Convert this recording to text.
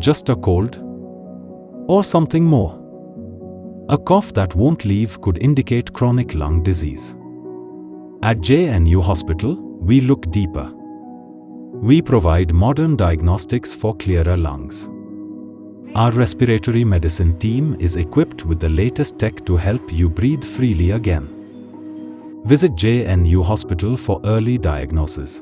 just a cold? Or something more? A cough that won't leave could indicate chronic lung disease. At JNU Hospital, we look deeper. We provide modern diagnostics for clearer lungs. Our respiratory medicine team is equipped with the latest tech to help you breathe freely again. Visit JNU Hospital for early diagnosis.